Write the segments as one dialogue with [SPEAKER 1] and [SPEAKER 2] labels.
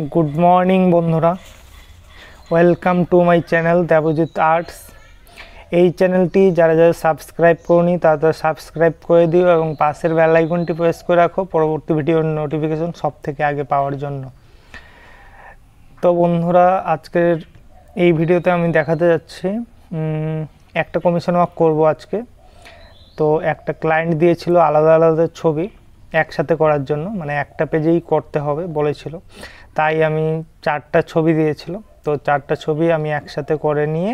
[SPEAKER 1] Good morning बंधुरा welcome to my channel Debjit arts. এই চ্যানেলটি যারা যারা সাবস্ক্রাইব করনি তারা সাবস্ক্রাইব করে দিও এবং পাশের বেল আইকনটি প্রেস করে রাখো পরবর্তী ভিডিওর নোটিফিকেশন সবথেকে আগে পাওয়ার জন্য। তো বন্ধুরা আজকের এই ভিডিওতে আমি দেখাতে যাচ্ছি একটা কমিশন ওয়ার্ক করব আজকে। তো একটা ক্লায়েন্ট দিয়েছিল আলাদা আলাদা ছবি একসাথে করার জন্য, মানে একটা পেজেই করতে হবে বলেছিল, তাই আমি চারটা ছবি দিয়েছিল। তো চারটা ছবি আমি একসাথে করে নিয়ে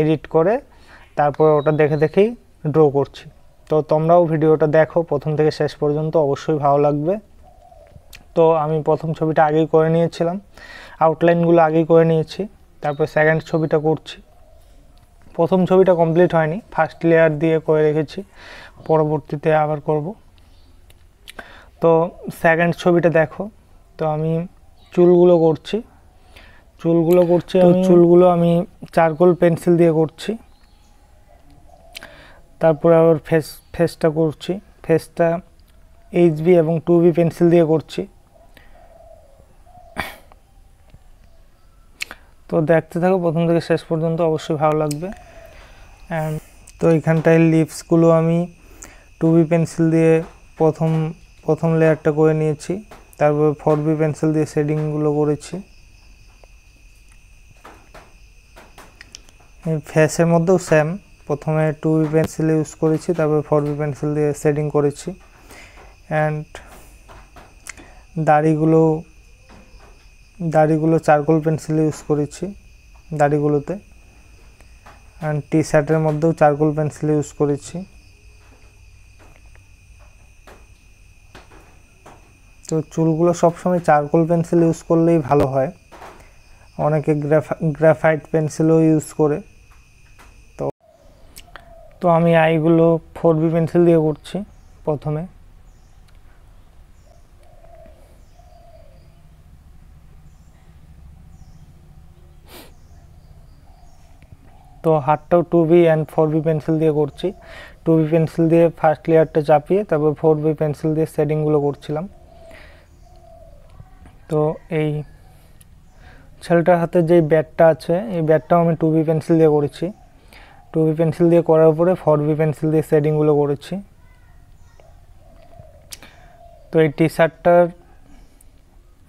[SPEAKER 1] এডিট করে তারপর ওটা দেখে দেখেই ড্র করছি। তো তোমরাও ভিডিওটা দেখো প্রথম থেকে শেষ পর্যন্ত, অবশ্যই ভালো লাগবে। তো আমি প্রথম ছবিটা আগেই করে নিয়েছিলাম, আউটলাইনগুলো আগেই করে নিয়েছি, তারপর সেকেন্ড ছবিটা করছি। প্রথম ছবিটা কমপ্লিট হয়নি, ফার্স্ট লেয়ার দিয়ে করে রেখেছি, পরবর্তীতে আবার করব। তো সেকেন্ড ছবিটা দেখো। তো আমি চুলগুলো করছি, চুলগুলো আমি চারকোল পেন্সিল দিয়ে করছি। তারপর আবার ফেসটা করছি, ফেসটা এইচবি এবং 2B পেন্সিল দিয়ে করছি। তো দেখতে থাকো প্রথম থেকে শেষ পর্যন্ত, অবশ্যই ভালো লাগবে। অ্যান্ড তো এইখানটায় লিপসগুলো আমি 2B পেন্সিল দিয়ে প্রথম লেয়ারটা করে নিয়েছি, তারপর 4B পেন্সিল দিয়ে শেডিংগুলো করেছি। ফেসের মধ্যেও সেম, প্রথমে 2B পেন্সিল ইউজ করেছি, তারপর 4B পেন্সিল দিয়ে শেডিং করেছি। অ্যান্ড দাড়িগুলো চারকোল পেন্সিল ইউজ করেছি দাড়িগুলোতে। অ্যান্ড টি শার্টের মধ্যেও চারকোল পেন্সিল ইউজ করেছি। তো চুলগুলো সবসময় চারকোল পেন্সিল ইউজ করলেই ভালো হয়, অনেকে গ্রাফাইট পেন্সিলও ইউজ করে। তো আমি আইগুলো 4B পেন্সিল দিয়ে করছি প্রথমে। তো হাতটাও 2B অ্যান্ড 4B পেন্সিল দিয়ে করছি। 2B পেন্সিল দিয়ে ফার্স্ট লেয়ারটা চাপিয়ে তারপর 4B পেন্সিল দিয়ে শেডিংগুলো করছিলাম। তো এই ছেলেটার হাতে যেই ব্যাটটা আছে, এই ব্যাটটাও আমি 2B পেন্সিল দিয়ে করেছি। 2B পেন্সিল দিয়ে করার পরে 4B পেন্সিল দিয়ে শেডিংগুলো করেছি। তো এই টি শার্টটার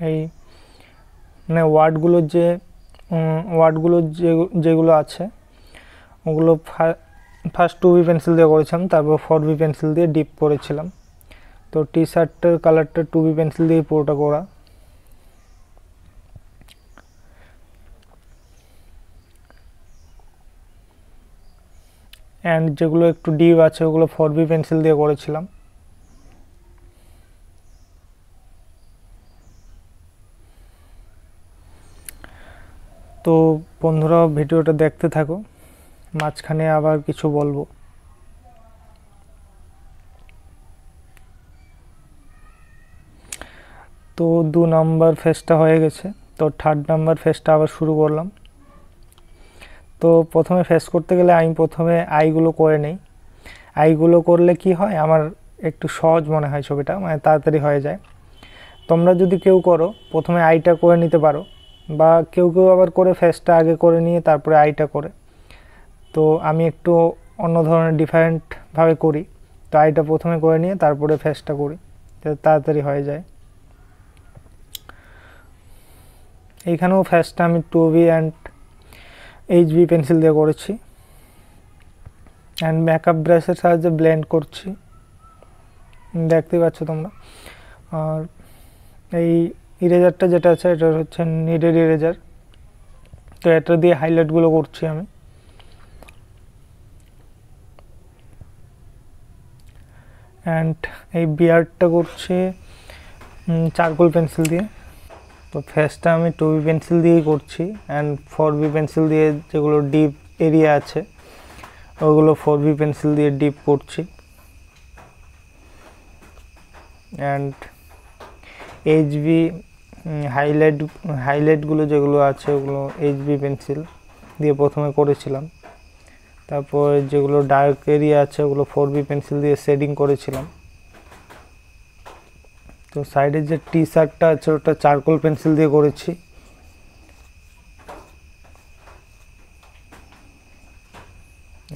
[SPEAKER 1] এই মানে ওয়ার্ডগুলো যেগুলো আছে ওগুলো ফার্স্ট 2B পেন্সিল দিয়ে করেছিলাম, তারপর 4B পেন্সিল দিয়ে ডিপ করেছিলাম। তো টি শার্টটার কালারটা 2B পেন্সিল দিয়ে পুরোটা করা। অ্যান্ড যেগুলো একটু ডিপ আছে ওগুলো 4B পেন্সিল দিয়ে করেছিলাম। তো বন্ধুরা ভিডিওটা দেখতে থাকো, মাঝখানে আবার কিছু বলবো। তো 2 নাম্বার ফেসটা হয়ে গেছে, তো 3rd নাম্বার ফেসটা আবার শুরু করলাম। তো প্রথমে ফেস করতে গেলে আমি প্রথমে আইগুলো করে নেই। আইগুলো করলে কি হয়, আমার একটু সহজ মনে হয় ছবিটা, মানে তাড়াতাড়ি হয়ে যায়। তোমরা যদি কেউ করো প্রথমে আইটা করে নিতে পারো, বা কেউ আবার করে ফেসটা আগে করে নিয়ে তারপরে আইটা করে। তো আমি একটু অন্য ধরনের ডিফারেন্টভাবে করি, তো আইটা প্রথমে করে নিয়ে তারপরে ফেসটা করি, তাড়াতাড়ি হয়ে যায়। এইখানেও ফেসটা আমি 2B অ্যান্ড HB পেন্সিল দিয়ে করেছি। অ্যান্ড মেকআপ ব্রাশের সাহায্যে ব্লেন্ড করছি, দেখতেই পাচ্ছ তোমরা। আর এই ইরেজারটা যেটা আছে এটা হচ্ছে নিডেড ইরেজার, তো এটা দিয়ে হাইলাইটগুলো করছি আমি। অ্যান্ড এই বিয়ার্ডটা করছি চারকোল পেন্সিল দিয়ে। তো ফেসটা আমি 2B পেন্সিল দিয়েই করছি, অ্যান্ড 4B পেন্সিল দিয়ে যেগুলো ডিপ এরিয়া আছে ওগুলো 4B পেন্সিল দিয়ে ডিপ করছি। অ্যান্ড HB হাইলাইটগুলো যেগুলো আছে ওগুলো HB পেন্সিল দিয়ে প্রথমে করেছিলাম, তারপর যেগুলো ডার্ক এরিয়া আছে ওগুলো 4B পেন্সিল দিয়ে শেডিং করেছিলাম। তো তো সাইডে যে টি শার্টটা আছে ওটা চারকোল পেন্সিল দিয়ে করেছি।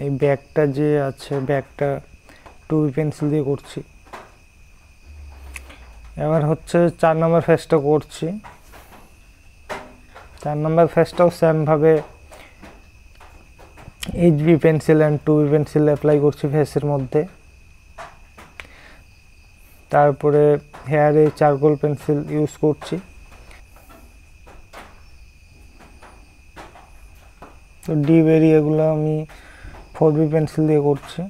[SPEAKER 1] এই ব্যাগটা যে আছে ব্যাগটা 2B পেন্সিল দিয়ে করছি। এবার হচ্ছে 4 নম্বর ফেসটা করছি। 4 নম্বর ফেসটাও সেম ভাবে HB pencil and 2B pencil apply করছি ফেসের মধ্যে। তারপরে হেয়ারে চারকোল পেন্সিল ইউজ করছি। তো ডিপ এরিয়াগুলো আমি 4B পেন্সিল দিয়ে করছি।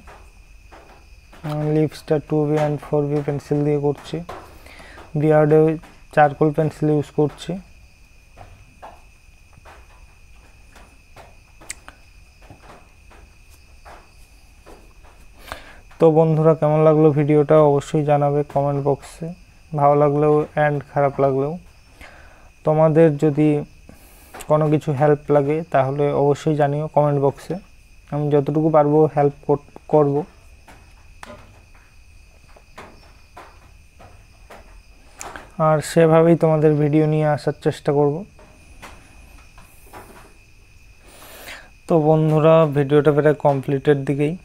[SPEAKER 1] লিপসটা 2B অ্যান্ড 4B পেন্সিল দিয়ে করছি। বিয়ার্ডে চারকোল পেন্সিল ইউজ করছি। তো বন্ধুরা, কেমন লাগলো ভিডিওটা অবশ্যই জানাবে কমেন্ট বক্সে, ভালো লাগলেও অ্যান্ড খারাপ লাগলেও। তোমাদের যদি কোনো কিছু হেল্প লাগে তাহলে অবশ্যই জানিও কমেন্ট বক্সে, আমি যতটুকু পারবো হেল্প করব। আর সেভাবেই তোমাদের ভিডিও নিয়ে আসার চেষ্টা করব। তো বন্ধুরা, ভিডিওটা প্রায় কমপ্লিটের দিকেই।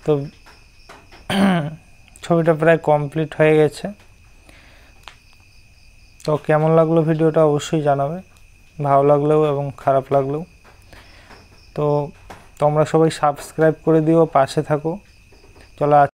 [SPEAKER 1] তো ছবিটা প্রায় কমপ্লিট হয়ে গেছে। তো কেমন লাগলো ভিডিওটা অবশ্যই জানাবে, ভালো লাগলেও এবং খারাপ লাগলেও। তো তোমরা সবাই সাবস্ক্রাইব করে দিও, পাশে থাকো। চলো।